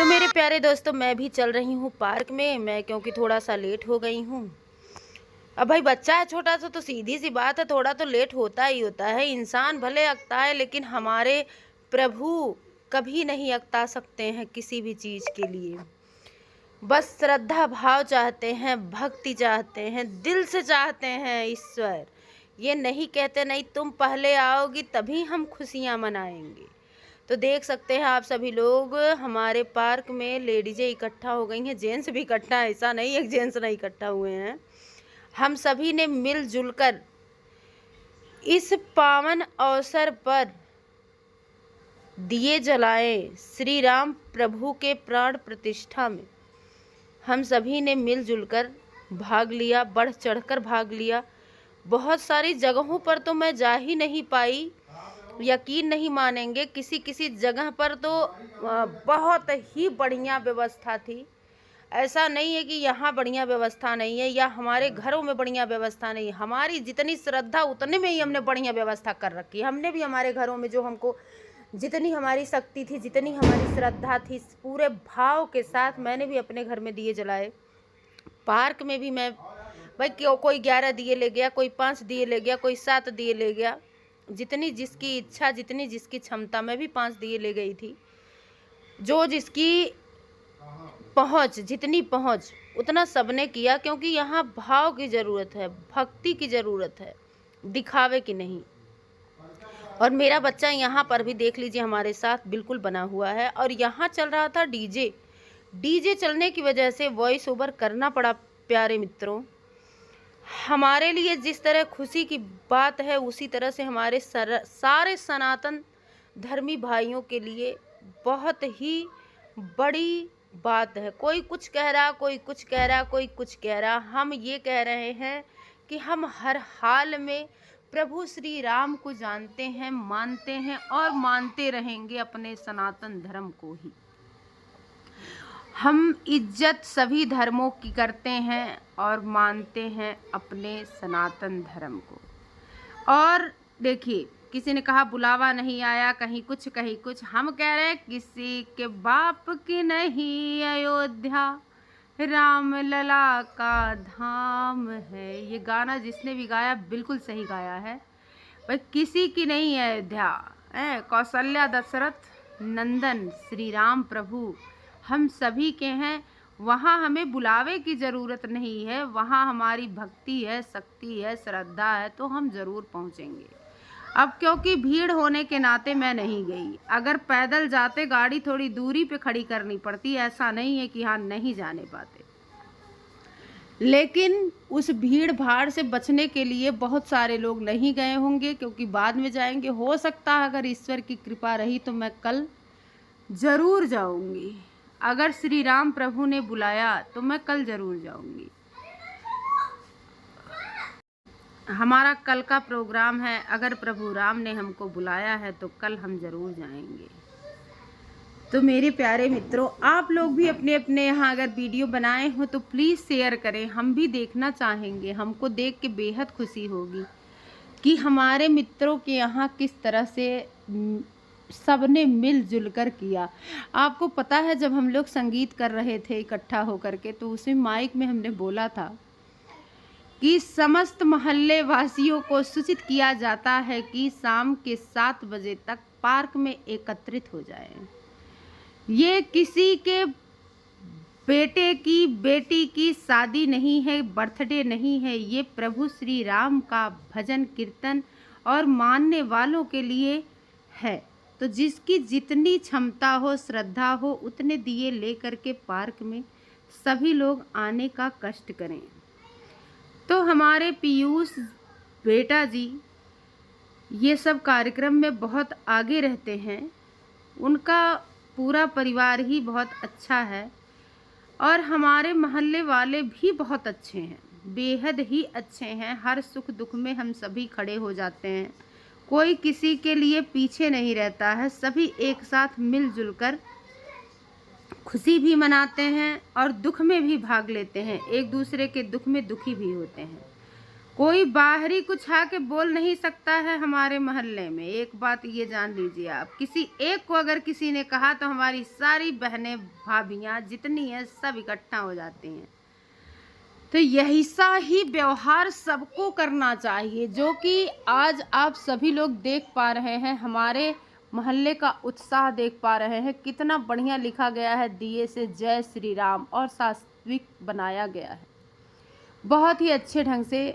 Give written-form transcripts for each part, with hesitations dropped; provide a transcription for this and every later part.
तो मेरे प्यारे दोस्तों, मैं भी चल रही हूँ पार्क में। मैं क्योंकि थोड़ा सा लेट हो गई हूँ। अब भाई बच्चा है छोटा सा, तो सीधी सी बात है, थोड़ा तो लेट होता ही होता है। इंसान भले अकता है, लेकिन हमारे प्रभु कभी नहीं अकता सकते हैं किसी भी चीज़ के लिए। बस श्रद्धा भाव चाहते हैं, भक्ति चाहते हैं, दिल से चाहते हैं ईश्वर। ये नहीं कहते नहीं तुम पहले आओगी तभी हम खुशियाँ मनाएंगे। तो देख सकते हैं आप सभी लोग, हमारे पार्क में लेडीजें इकट्ठा हो गई हैं, जेंट्स भी इकट्ठा है। ऐसा नहीं है जेंट्स नहीं इकट्ठा हुए हैं। हम सभी ने मिलजुल कर इस पावन अवसर पर दिए जलाए श्री राम प्रभु के प्राण प्रतिष्ठा में। हम सभी ने मिलजुल कर भाग लिया, बढ़ चढ़कर भाग लिया। बहुत सारी जगहों पर तो मैं जा ही नहीं पाई, यकीन नहीं मानेंगे। किसी किसी जगह पर तो बहुत ही बढ़िया व्यवस्था थी। ऐसा नहीं है कि यहाँ बढ़िया व्यवस्था नहीं है या हमारे घरों में बढ़िया व्यवस्था नहीं है। हमारी जितनी श्रद्धा उतने में ही हमने बढ़िया व्यवस्था कर रखी है। हमने भी हमारे घरों में जो हमको जितनी हमारी शक्ति थी, जितनी हमारी श्रद्धा थी, पूरे भाव के साथ मैंने भी अपने घर में दिए जलाए। पार्क में भी मैं भाई कोई 11 दिए ले गया, कोई 5 दिए ले गया, कोई 7 दिए ले गया। जितनी जिसकी इच्छा, जितनी जिसकी क्षमता। मैं भी 5 दिए ले गई थी। जो जिसकी पहुंच, जितनी पहुंच उतना सबने किया, क्योंकि यहाँ भाव की ज़रूरत है, भक्ति की ज़रूरत है, दिखावे की नहीं। और मेरा बच्चा यहाँ पर भी देख लीजिए हमारे साथ बिल्कुल बना हुआ है। और यहाँ चल रहा था डीजे चलने की वजह से वॉइस ओवर करना पड़ा। प्यारे मित्रों, हमारे लिए जिस तरह खुशी की बात है, उसी तरह से हमारे सारे सनातन धर्मी भाइयों के लिए बहुत ही बड़ी बात है। कोई कुछ कह रहा, कोई कुछ कह रहा, कोई कुछ कह रहा। हम ये कह रहे हैं कि हम हर हाल में प्रभु श्री राम को जानते हैं, मानते हैं और मानते रहेंगे अपने सनातन धर्म को ही। हम इज्जत सभी धर्मों की करते हैं और मानते हैं अपने सनातन धर्म को। और देखिए, किसी ने कहा बुलावा नहीं आया, कहीं कुछ कहीं कुछ। हम कह रहे हैं किसी के बाप की नहीं अयोध्या, राम लला का धाम है। ये गाना जिसने भी गाया बिल्कुल सही गाया है। भाई किसी की नहीं है अयोध्या, कौशल्या दशरथ नंदन श्री राम प्रभु हम सभी के हैं। वहाँ हमें बुलावे की ज़रूरत नहीं है। वहाँ हमारी भक्ति है, शक्ति है, श्रद्धा है, तो हम ज़रूर पहुँचेंगे। अब क्योंकि भीड़ होने के नाते मैं नहीं गई। अगर पैदल जाते गाड़ी थोड़ी दूरी पे खड़ी करनी पड़ती, ऐसा नहीं है कि हाँ नहीं जाने पाते। लेकिन उस भीड़ भाड़ से बचने के लिए बहुत सारे लोग नहीं गए होंगे, क्योंकि बाद में जाएंगे। हो सकता है अगर ईश्वर की कृपा रही तो मैं कल ज़रूर जाऊंगी। अगर श्री राम प्रभु ने बुलाया तो मैं कल ज़रूर जाऊंगी। हमारा कल का प्रोग्राम है। अगर प्रभु राम ने हमको बुलाया है तो कल हम ज़रूर जाएंगे। तो मेरे प्यारे मित्रों, आप लोग भी अपने अपने यहाँ अगर वीडियो बनाए हो तो प्लीज़ शेयर करें। हम भी देखना चाहेंगे। हमको देख के बेहद खुशी होगी कि हमारे मित्रों के यहाँ किस तरह से सबने मिलजुल कर किया। आपको पता है, जब हम लोग संगीत कर रहे थे इकट्ठा होकर के, तो उसी माइक में हमने बोला था कि समस्त मोहल्ले वासियों को सूचित किया जाता है कि शाम के 7 बजे तक पार्क में एकत्रित हो जाएं। ये किसी के बेटे की बेटी की शादी नहीं है, बर्थडे नहीं है। ये प्रभु श्री राम का भजन कीर्तन और मानने वालों के लिए है। तो जिसकी जितनी क्षमता हो, श्रद्धा हो, उतने दिए लेकर के पार्क में सभी लोग आने का कष्ट करें। तो हमारे पीयूष बेटा जी ये सब कार्यक्रम में बहुत आगे रहते हैं। उनका पूरा परिवार ही बहुत अच्छा है और हमारे मोहल्ले वाले भी बहुत अच्छे हैं, बेहद ही अच्छे हैं। हर सुख दुख में हम सभी खड़े हो जाते हैं। कोई किसी के लिए पीछे नहीं रहता है। सभी एक साथ मिलजुल कर खुशी भी मनाते हैं और दुख में भी भाग लेते हैं। एक दूसरे के दुख में दुखी भी होते हैं। कोई बाहरी कुछ आके बोल नहीं सकता है हमारे मोहल्ले में। एक बात ये जान लीजिए आप, किसी एक को अगर किसी ने कहा तो हमारी सारी बहनें भाभियाँ जितनी हैं सब इकट्ठा हो जाती हैं। तो यही सा ही व्यवहार सबको करना चाहिए, जो कि आज आप सभी लोग देख पा रहे हैं। हमारे मोहल्ले का उत्साह देख पा रहे हैं, कितना बढ़िया लिखा गया है, दिए से जय श्री राम, और सात्विक बनाया गया है। बहुत ही अच्छे ढंग से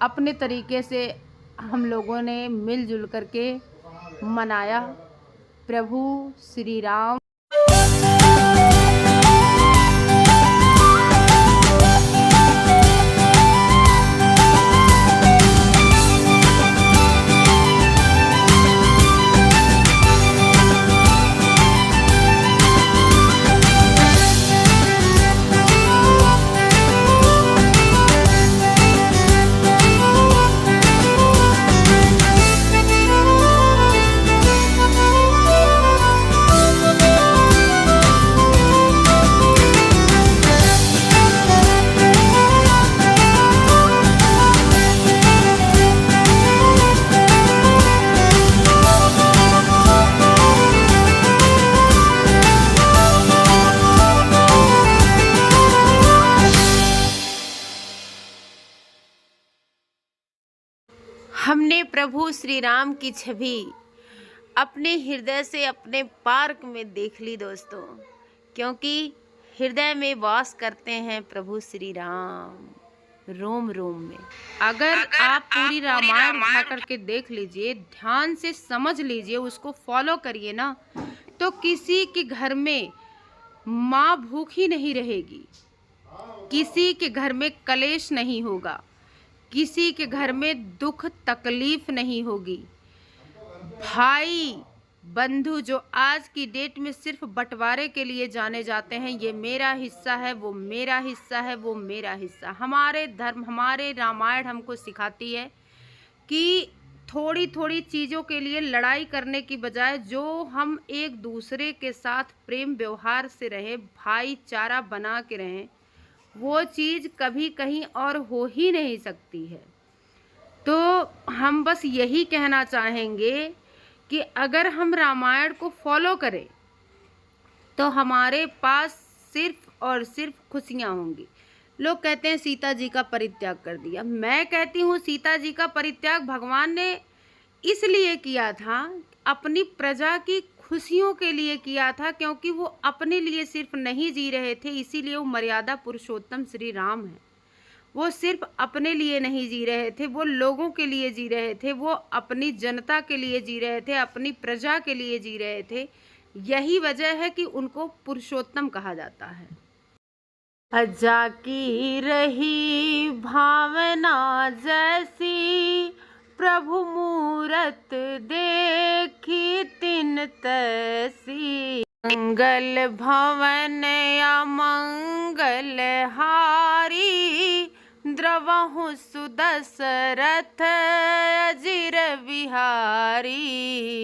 अपने तरीके से हम लोगों ने मिलजुल करके मनाया प्रभु श्री राम। हमने प्रभु श्री राम की छवि अपने हृदय से अपने पार्क में देख ली दोस्तों, क्योंकि हृदय में वास करते हैं प्रभु श्री राम रोम रोम में। अगर आप पूरी रामायण उठा करके देख लीजिए, ध्यान से समझ लीजिए, उसको फॉलो करिए ना, तो किसी के घर में माँ भूखी नहीं रहेगी, किसी के घर में कलेश नहीं होगा, किसी के घर में दुख तकलीफ नहीं होगी। भाई बंधु जो आज की डेट में सिर्फ बंटवारे के लिए जाने जाते हैं, ये मेरा हिस्सा है, वो मेरा हिस्सा है, वो मेरा हिस्सा। हमारे धर्म, हमारे रामायण हमको सिखाती है कि थोड़ी थोड़ी चीज़ों के लिए लड़ाई करने की बजाय जो हम एक दूसरे के साथ प्रेम व्यवहार से रहें, भाईचारा बना के रहें, वो चीज़ कभी कहीं और हो ही नहीं सकती है। तो हम बस यही कहना चाहेंगे कि अगर हम रामायण को फॉलो करें तो हमारे पास सिर्फ और सिर्फ खुशियाँ होंगी। लोग कहते हैं सीता जी का परित्याग कर दिया। मैं कहती हूँ सीता जी का परित्याग भगवान ने इसलिए किया था, अपनी प्रजा की खुशियों के लिए किया था, क्योंकि वो अपने लिए सिर्फ नहीं जी रहे थे, इसीलिए वो मर्यादा पुरुषोत्तम श्री राम है। वो सिर्फ अपने लिए नहीं जी रहे थे, वो लोगों के लिए जी रहे थे, वो अपनी जनता के लिए जी रहे थे, अपनी प्रजा के लिए जी रहे थे। यही वजह है कि उनको पुरुषोत्तम कहा जाता है। अजा की रही भावना जैसी, प्रभु मूरत देखी तिन तैसी। मंगल भवन या मंगल हारी, द्रवहु सुदशरथ अजिर बिहारी।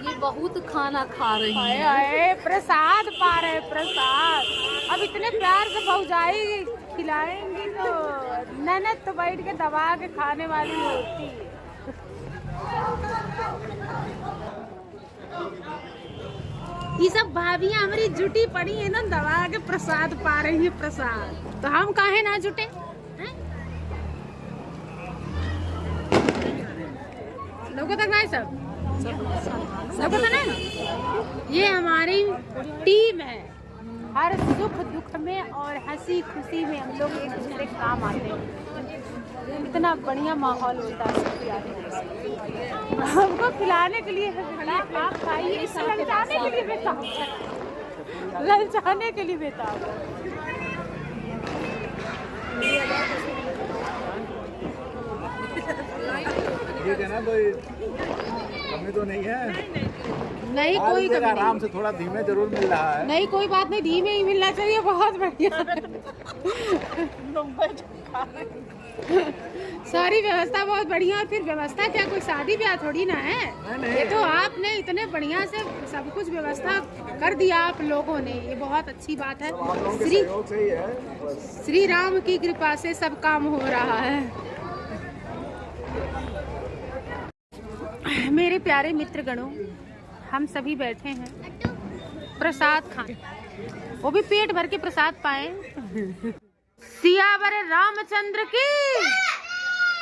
ये बहुत खाना खा रही है। हाय प्रसाद पा रहे, प्रसाद। अब इतने प्यार से भौजाई खिलाएंगी तो ननद तो बैठ के दबा के खाने वाली होती है। ये सब भाभियां हमारी जुटी पड़ी है ना, दबा के प्रसाद पा रही है, प्रसाद। तो हम काहे ना जुटे हैं? लोगों तक नहीं सब सबको पता है? ये हमारी टीम है। हर सुख दुख में और हंसी खुशी में हम लोग एक दूसरे के काम आते हैं। इतना बढ़िया माहौल होता है सबके आने से। हमको खिलाने के लिए आप खाइए, ललचाने के लिए बेताब है, ललचाने के लिए बेताब है। ठीक है ना, कोई कमी तो नहीं है? नहीं कोई कमी नहीं। आराम से थोड़ा धीमे जरूर मिल रहा है। नहीं कोई बात नहीं, धीमे ही मिलना चाहिए। बहुत बढ़िया। सारी व्यवस्था बहुत बढ़िया। और फिर व्यवस्था क्या, कोई शादी ब्याह थोड़ी ना है। ये तो आपने इतने बढ़िया से सब कुछ व्यवस्था कर दिया आप लोगों ने, ये बहुत अच्छी बात है। श्री राम की कृपा से सब काम हो रहा है। मेरे प्यारे मित्रगणों, हम सभी बैठे हैं प्रसाद खाने, वो भी पेट भर के प्रसाद पाए। सियावर रामचंद्र की,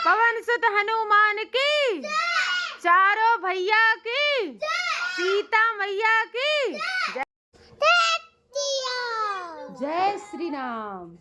पवन सुत हनुमान की, चारों भैया की, सीता मैया की जय श्री राम।